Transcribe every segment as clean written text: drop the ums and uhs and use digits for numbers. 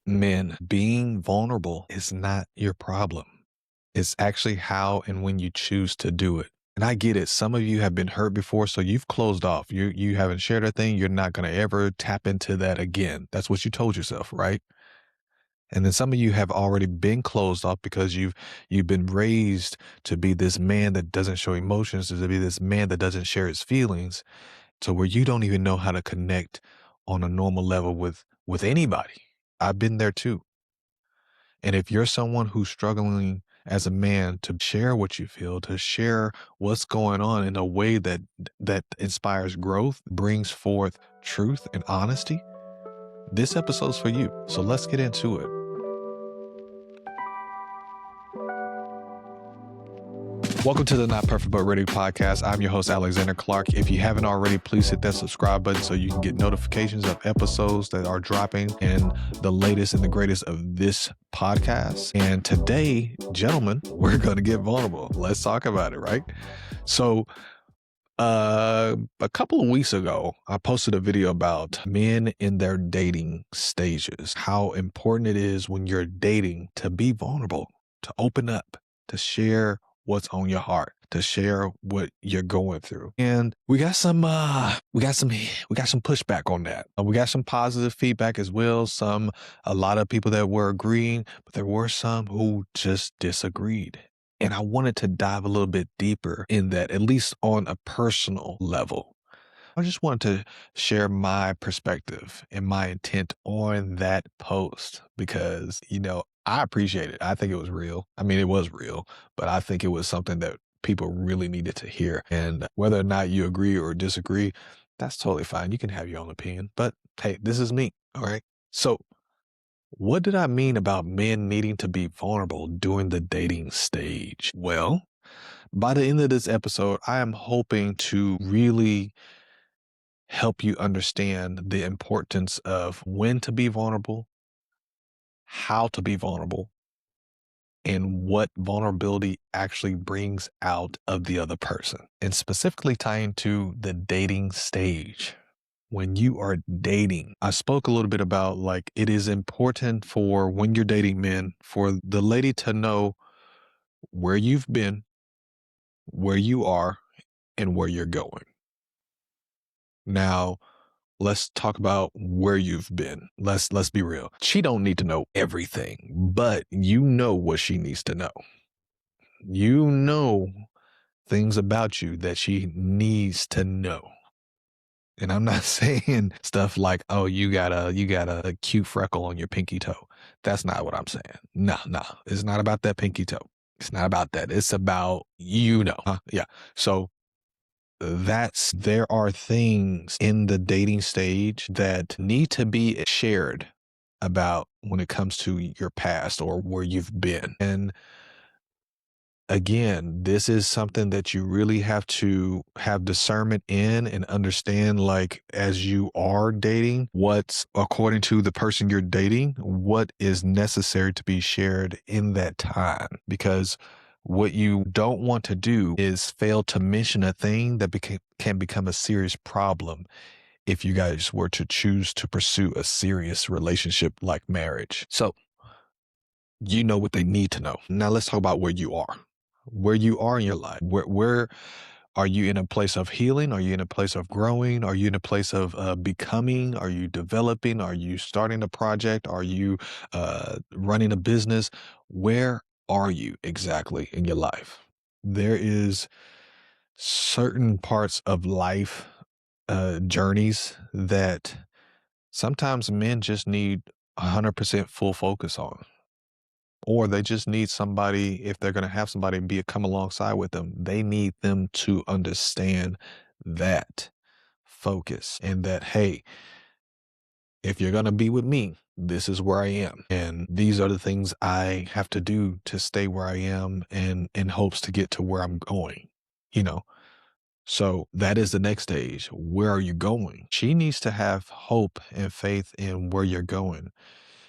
Men, being vulnerable is not your problem. It's actually how and when you choose to do it. And I get it. Some of you have been hurt before, so you've closed off. You haven't shared a thing. You're not going to ever tap into that again. That's what you told yourself, right? And then some of you have already been closed off because you've been raised to be this man that doesn't show emotions, to be this man that doesn't share his feelings, to where you don't even know how to connect on a normal level with anybody. I've been there too. And if you're someone who's struggling as a man to share what you feel, to share what's going on in a way that inspires growth, brings forth truth and honesty, this episode's for you. So let's get into it. Welcome to the Not Perfect But Ready podcast. I'm your host, Alexander Clark. If you haven't already, please hit that subscribe button so you can get notifications of episodes that are dropping and the latest and the greatest of this podcast. And today, gentlemen, we're going to get vulnerable. Let's talk about it, right? So, a couple of weeks ago, I posted a video about men in their dating stages, how important it is when you're dating to be vulnerable, to open up, to share what's on your heart, to share what you're going through. And we got some pushback on that. We got some positive feedback as well. A lot of people that were agreeing, but there were some who just disagreed. And I wanted to dive a little bit deeper in that, at least on a personal level. I just wanted to share my perspective and my intent on that post because, I appreciate it. I think it was real. I mean, it was real, but I think it was something that people really needed to hear. And whether or not you agree or disagree, that's totally fine. You can have your own opinion, but hey, this is me. All right. So what did I mean about men needing to be vulnerable during the dating stage? Well, by the end of this episode, I am hoping to really help you understand the importance of when to be vulnerable, how to be vulnerable, and what vulnerability actually brings out of the other person. And specifically tying to the dating stage. When you are dating, I spoke a little bit about like it is important for when you're dating men for the lady to know where you've been, where you are, and where you're going. Now, let's talk about where you've been. Let's be real. She don't need to know everything, but you know what she needs to know. You know things about you that she needs to know. And I'm not saying stuff like, oh, you got a cute freckle on your pinky toe. That's not what I'm saying. No, it's not about that pinky toe. It's not about that. It's about, huh? Yeah. So there are things in the dating stage that need to be shared about when it comes to your past or where you've been. And again, this is something that you really have to have discernment in and understand, like, as you are dating, what's according to the person you're dating, what is necessary to be shared in that time. Because what you don't want to do is fail to mention a thing that can become a serious problem if you guys were to choose to pursue a serious relationship like marriage. So you know what they need to know. Now let's talk about where you are. Where you are in your life. Where are you in a place of healing? Are you in a place of growing? Are you in a place of becoming? Are you developing? Are you starting a project? Are you running a business? Where are you exactly in your life? There is certain parts of life journeys that sometimes men just need 100% full focus on. Or they just need somebody, if they're going to have somebody come alongside with them, they need them to understand that focus and that, hey, if you're going to be with me, this is where I am. And these are the things I have to do to stay where I am and in hopes to get to where I'm going, you know? So that is the next stage. Where are you going? She needs to have hope and faith in where you're going.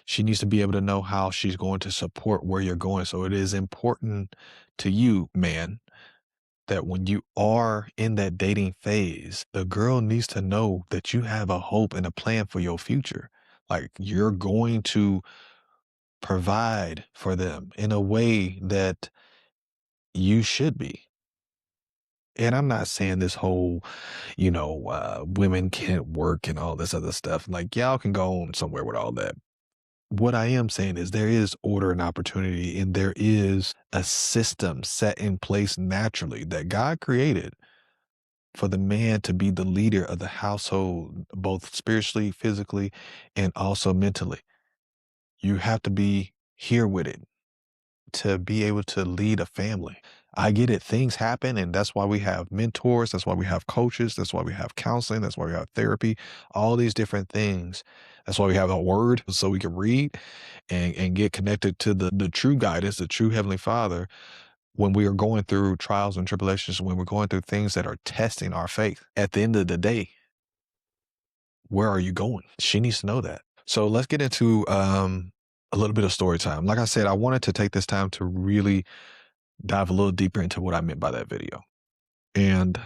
She needs to be able to know how she's going to support where you're going. So it is important to you, man, that when you are in that dating phase, the girl needs to know that you have a hope and a plan for your future. Like you're going to provide for them in a way that you should be. And I'm not saying this whole, women can't work and all this other stuff. Like, y'all can go on somewhere with all that. What I am saying is there is order and opportunity, and there is a system set in place naturally that God created for the man to be the leader of the household, both spiritually, physically, and also mentally. You have to be here with it to be able to lead a family. I get it. Things happen, and that's why we have mentors. That's why we have coaches. That's why we have counseling. That's why we have therapy, all these different things. That's why we have a word so we can read and get connected to the true guidance, the true Heavenly Father, when we are going through trials and tribulations, when we're going through things that are testing our faith. At the end of the day, where are you going? She needs to know that. So let's get into a little bit of story time. Like I said, I wanted to take this time to really dive a little deeper into what I meant by that video. And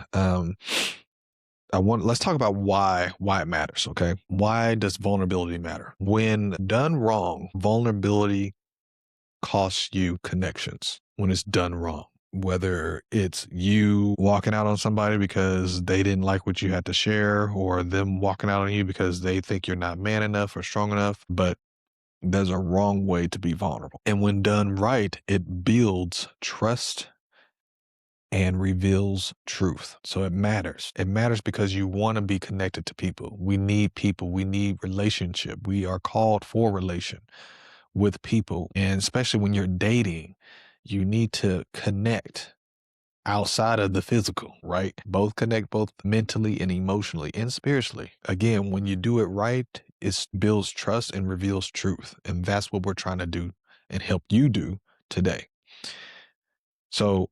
let's talk about why it matters, okay? Why does vulnerability matter? When done wrong, vulnerability costs you connections when it's done wrong. Whether it's you walking out on somebody because they didn't like what you had to share, or them walking out on you because they think you're not man enough or strong enough, but there's a wrong way to be vulnerable. And when done right, it builds trust and reveals truth. So it matters. It matters because you want to be connected to people. We need people. We need relationship. We are called for relation with people. And especially when you're dating, you need to connect outside of the physical, right? Both connect both mentally and emotionally and spiritually. Again, when you do it right, it builds trust and reveals truth. And that's what we're trying to do and help you do today. So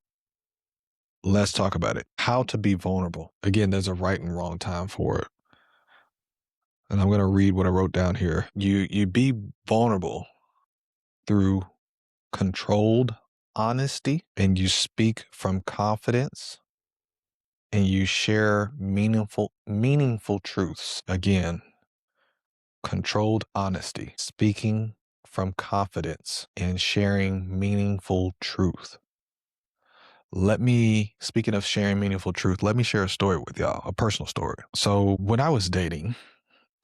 let's talk about it. How to be vulnerable. Again, there's a right and wrong time for it. And I'm going to read what I wrote down here. You be vulnerable through controlled honesty, and you speak from confidence, and you share meaningful truths. Again, controlled honesty, speaking from confidence, and sharing meaningful truth. Speaking of sharing meaningful truth, let me share a story with y'all, a personal story. So when I was dating,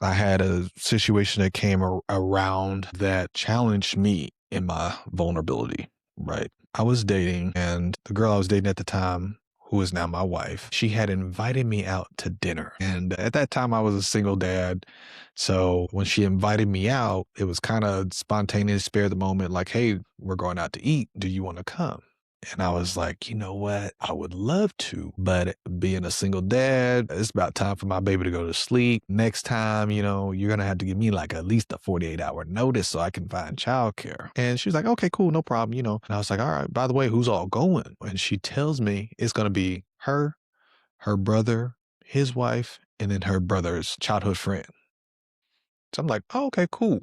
I had a situation that came around that challenged me in my vulnerability, right? I was dating, and the girl I was dating at the time, who is now my wife, she had invited me out to dinner. And at that time, I was a single dad. So when she invited me out, it was kind of spontaneous, spare of the moment, like, hey, we're going out to eat. Do you want to come? And I was like, you know what? I would love to, but being a single dad, it's about time for my baby to go to sleep. Next time, you're going to have to give me like at least a 48-hour notice so I can find childcare. And she was like, okay, cool, no problem, And I was like, all right, by the way, who's all going? And she tells me it's going to be her brother, his wife, and then her brother's childhood friend. So I'm like, oh, okay, cool.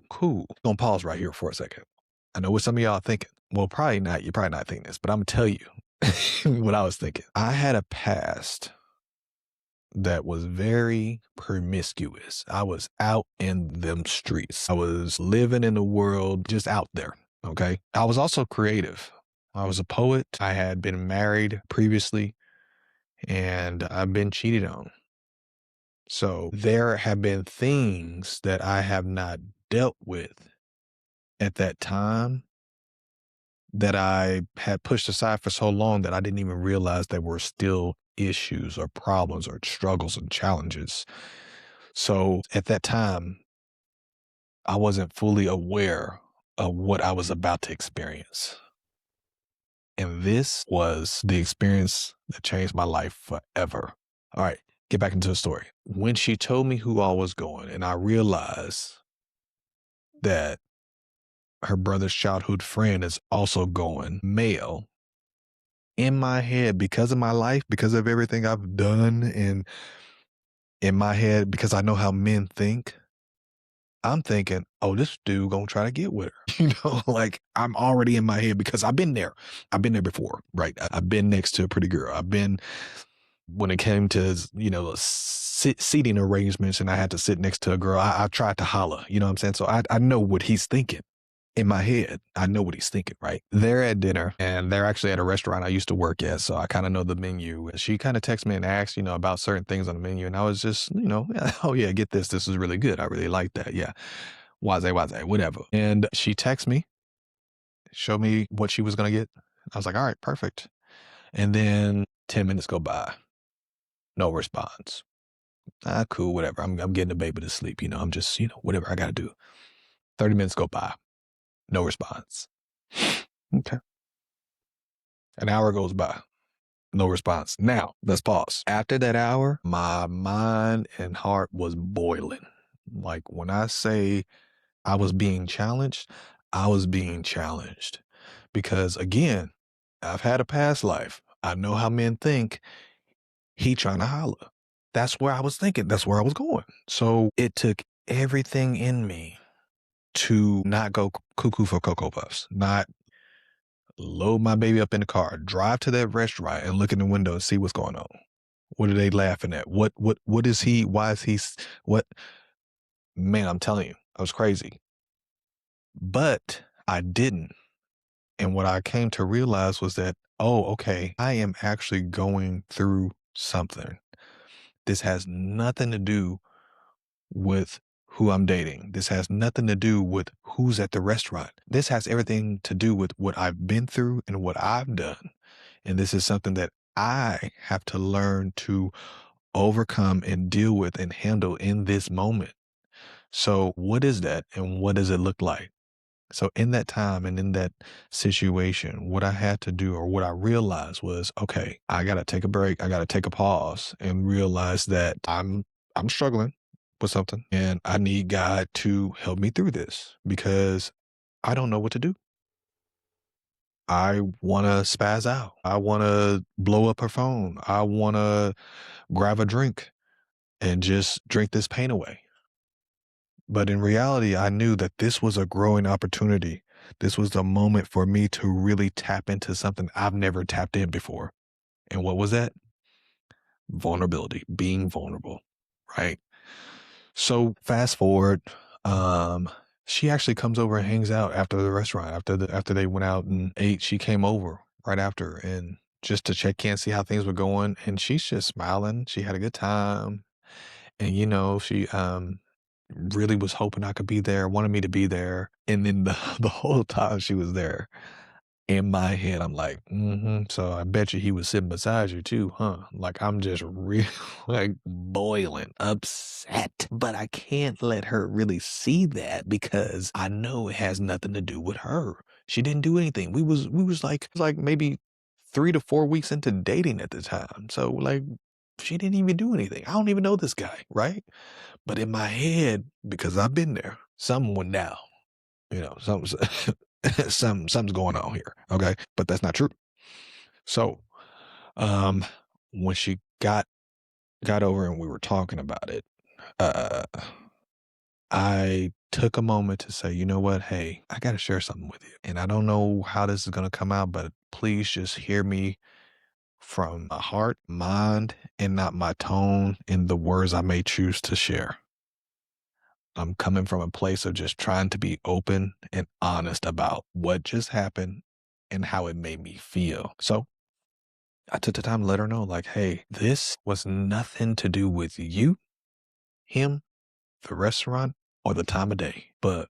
Gonna pause right here for a second. I know what some of y'all are thinking. Well, probably not. You're probably not thinking this, but I'm gonna tell you what I was thinking. I had a past that was very promiscuous. I was out in them streets. I was living in the world, just out there. Okay. I was also creative. I was a poet. I had been married previously, and I've been cheated on. So there have been things that I have not dealt with at that time that I had pushed aside for so long that I didn't even realize there were still issues or problems or struggles and challenges. So at that time, I wasn't fully aware of what I was about to experience. And this was the experience that changed my life forever. All right, get back into the story. When she told me who all was going, and I realized that her brother's childhood friend is also going, male, in my head, because of my life, because of everything I've done, and in my head, because I know how men think, I'm thinking, oh, this dude gonna try to get with her. Like I'm already in my head because I've been there. I've been there before, right? I've been next to a pretty girl. I've been, when it came to, seating arrangements and I had to sit next to a girl, I tried to holler, you know what I'm saying? So I know what he's thinking. In my head, I know what he's thinking, right? They're at dinner and they're actually at a restaurant I used to work at. So I kind of know the menu. And she kind of texted me and asked, about certain things on the menu. And I was just, oh yeah, get this. This is really good. I really like that. Yeah. Waze, whatever. And she texted me, showed me what she was going to get. I was like, all right, perfect. And then 10 minutes go by, no response. Ah, cool, whatever. I'm getting the baby to sleep. I'm just, whatever I got to do. 30 minutes go by, no response. Okay. An hour goes by, no response. Now, let's pause. After that hour, my mind and heart was boiling. Like when I say I was being challenged, I was being challenged. Because again, I've had a past life. I know how men think. He trying to holler. That's where I was thinking. That's where I was going. So it took everything in me to not go cuckoo for Cocoa Puffs, not load my baby up in the car, drive to that restaurant and look in the window and see what's going on. What are they laughing at? What is he? Why is he? What? Man, I'm telling you, I was crazy. But I didn't. And what I came to realize was that, oh, okay, I am actually going through something. This has nothing to do with who I'm dating. This has nothing to do with who's at the restaurant. This has everything to do with what I've been through and what I've done. And this is something that I have to learn to overcome and deal with and handle in this moment. So, what is that and what does it look like? So, in that time and in that situation, what I had to do or what I realized was, okay, I got to take a break. I got to take a pause and realize that I'm struggling with something and I need God to help me through this because I don't know what to do. I want to spaz out. I want to blow up her phone. I want to grab a drink and just drink this pain away. But in reality, I knew that this was a growing opportunity. This was the moment for me to really tap into something I've never tapped in before. And what was that? Vulnerability, being vulnerable, right? So fast forward, um, she actually comes over and hangs out after the restaurant. After they went out and ate, she came over right after and just to check in, see how things were going. And she's just smiling. She had a good time. And she really was hoping I could be there, wanted me to be there. And then the the whole time she was there, in my head, I'm like, so I bet you he was sitting beside you too, huh? Like I'm just real like boiling, upset. But I can't let her really see that because I know it has nothing to do with her. She didn't do anything. We was like maybe 3 to 4 weeks into dating at the time. So like she didn't even do anything. I don't even know this guy, right? But in my head, because I've been there, something went down. Something's something's going on here. Okay. But that's not true. So um when she got over and we were talking about it, uh I took a moment to say, you know what, hey, I gotta share something with you. And I don't know how this is gonna come out, but please just hear me from my heart, mind, and not my tone in the words I may choose to share. I'm coming from a place of just trying to be open and honest about what just happened and how it made me feel. So I took the time to let her know, like, hey, this was nothing to do with you, him, the restaurant, or the time of day. But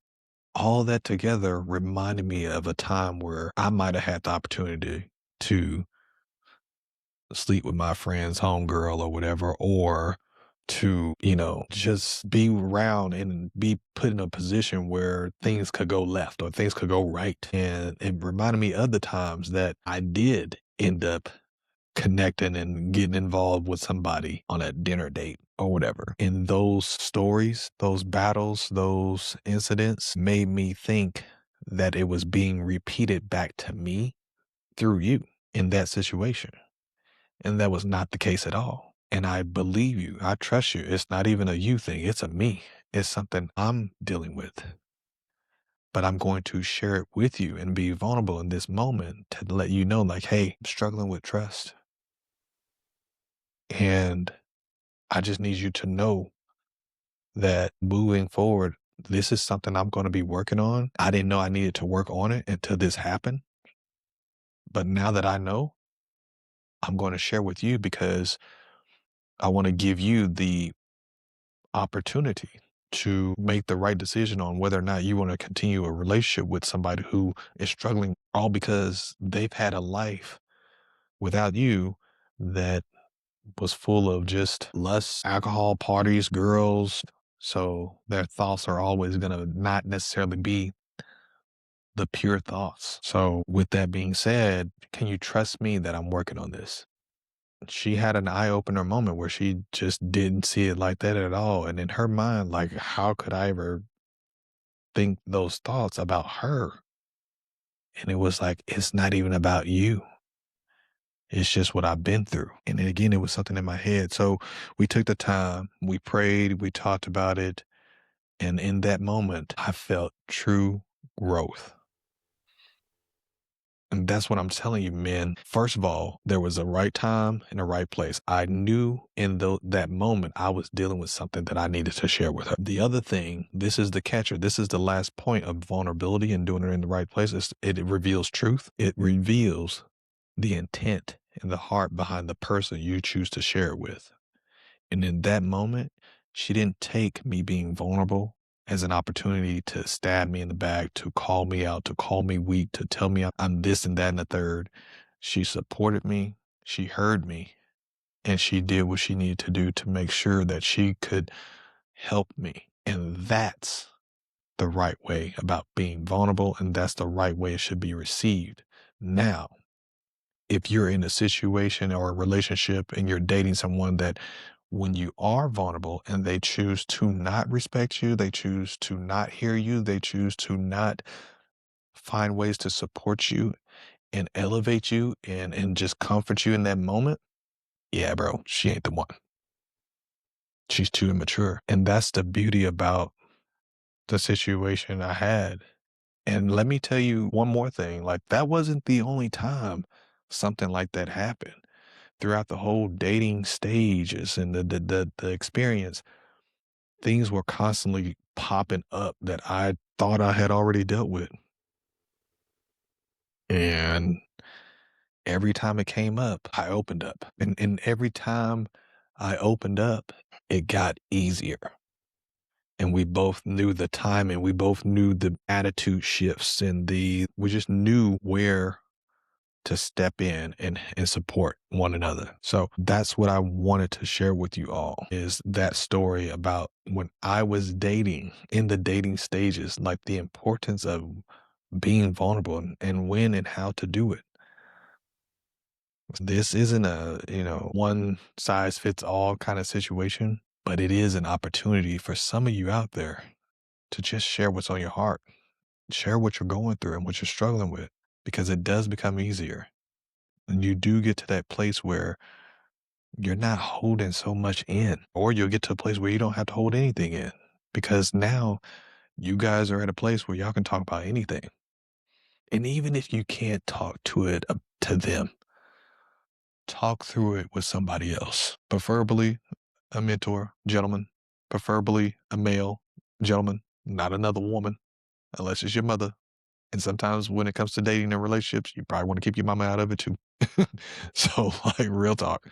all that together reminded me of a time where I might have had the opportunity to sleep with my friend's homegirl or whatever, or to, just be around and be put in a position where things could go left or things could go right. And it reminded me of the times that I did end up connecting and getting involved with somebody on a dinner date or whatever. And those stories, those battles, those incidents made me think that it was being repeated back to me through you in that situation. And that was not the case at all. And I believe you. I trust you. It's not even a you thing. It's a me. It's something I'm dealing with. But I'm going to share it with you and be vulnerable in this moment to let you know, like, hey, I'm struggling with trust. And I just need you to know that moving forward, This is something I'm going to be working on. I didn't know I needed to work on it until this happened. But now that I know, I'm going to share with you because I want to give you the opportunity to make the right decision on whether or not you want to continue a relationship with somebody who is struggling, all because they've had a life without you that was full of just lust, alcohol, parties, girls. So their thoughts are always going to not necessarily be the pure thoughts. So with that being said, can you trust me that I'm working on this? She had an eye opener moment where she just didn't see it like that at all. And in her mind, like, how could I ever think those thoughts about her? And it was like, it's not even about you. It's just what I've been through. And then again, it was something in my head. So we took the time, we prayed, we talked about it. And in that moment, I felt true growth. And that's what I'm telling you, man. First of all, there was a right time and a right place. I knew in that moment I was dealing with something that I needed to share with her. The other thing, this is the catcher. This is the last point of vulnerability and doing it in the right place. It reveals truth. It reveals the intent and the heart behind the person you choose to share it with. And in that moment, she didn't take me being vulnerable as an opportunity to stab me in the back, to call me out, to call me weak, to tell me I'm this and that and the third. She supported me, she heard me, and she did what she needed to do to make sure that she could help me. And that's the right way about being vulnerable, and that's the right way it should be received. Now, if you're in a situation or a relationship and you're dating someone that when you are vulnerable and they choose to not respect you, they choose to not hear you, they choose to not find ways to support you and elevate you and just comfort you in that moment, yeah, bro, she ain't the one. She's too immature. And that's the beauty about the situation I had. And let me tell you one more thing, like that wasn't the only time something like that happened. Throughout the whole dating stages and the experience, things were constantly popping up that I thought I had already dealt with. And every time it came up, I opened up. And every time I opened up, it got easier. And we both knew the time and we both knew the attitude shifts and we just knew where to step in and support one another. So that's what I wanted to share with you all is that story about when I was dating in the dating stages, like the importance of being vulnerable and when and how to do it. This isn't a, one size fits all kind of situation, but it is an opportunity for some of you out there to just share what's on your heart, share what you're going through and what you're struggling with, because it does become easier. And you do get to that place where you're not holding so much in, or you'll get to a place where you don't have to hold anything in because now you guys are at a place where y'all can talk about anything. And even if you can't talk to it to them, talk through it with somebody else, preferably a mentor, gentleman, preferably a male gentleman, not another woman, unless it's your mother. And sometimes when it comes to dating and relationships, you probably want to keep your mama out of it too. So like real talk,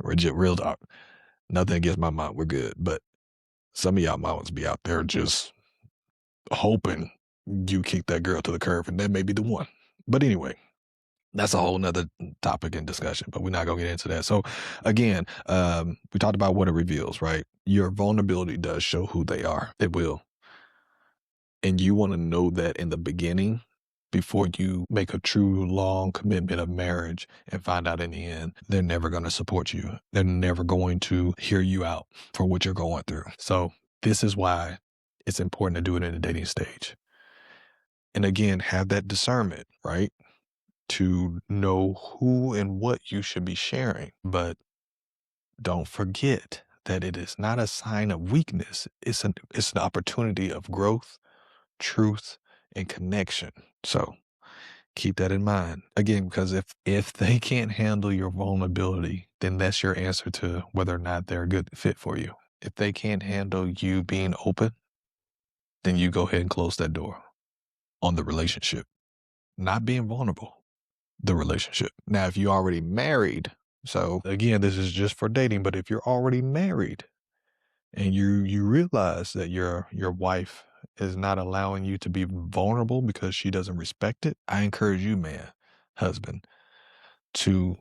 real talk. Nothing against my mom. We're good. But some of y'all mamas be out there just hoping you kick that girl to the curb and that may be the one. But anyway, that's a whole nother topic and discussion, but we're not gonna get into that. So again, we talked about what it reveals, right? Your vulnerability does show who they are. It will. And you want to know that in the beginning before you make a true long commitment of marriage and find out in the end, they're never going to support you. They're never going to hear you out for what you're going through. So this is why it's important to do it in the dating stage. And again, have that discernment, right? To know who and what you should be sharing. But don't forget that it is not a sign of weakness. It's an opportunity of growth, truth, and connection. So keep that in mind. Again, because if they can't handle your vulnerability, then that's your answer to whether or not they're a good fit for you. If they can't handle you being open, then you go ahead and close that door on the relationship. Not being vulnerable, the relationship. Now, if you're already married, so again, this is just for dating, but if you're already married and you realize that your wife is not allowing you to be vulnerable because she doesn't respect it, I encourage you, man, husband, to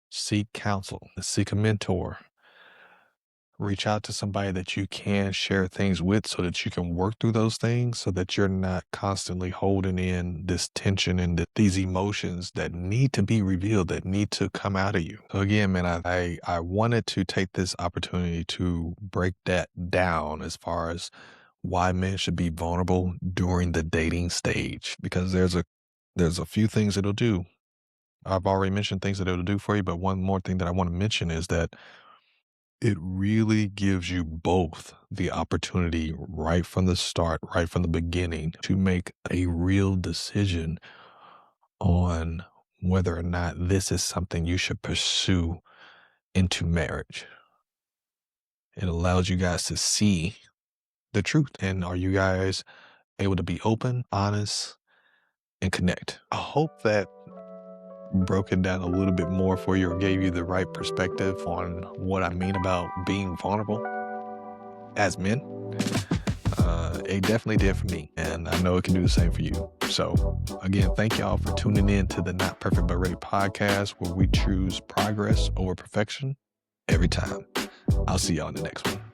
seek counsel, seek a mentor, reach out to somebody that you can share things with so that you can work through those things so that you're not constantly holding in this tension and these emotions that need to be revealed, that need to come out of you. So again, man, I wanted to take this opportunity to break that down as far as why men should be vulnerable during the dating stage, because there's a few things it'll do. I've already mentioned things that it'll do for you, but one more thing that I want to mention is that it really gives you both the opportunity right from the start, right from the beginning, to make a real decision on whether or not this is something you should pursue into marriage. It allows you guys to see the truth. And are you guys able to be open, honest, and connect? I hope that broke it down a little bit more for you or gave you the right perspective on what I mean about being vulnerable as men. It definitely did for me, and I know it can do the same for you. So again, thank y'all for tuning in to the Not Perfect But Ready podcast, where we choose progress over perfection every time. I'll see y'all in the next one.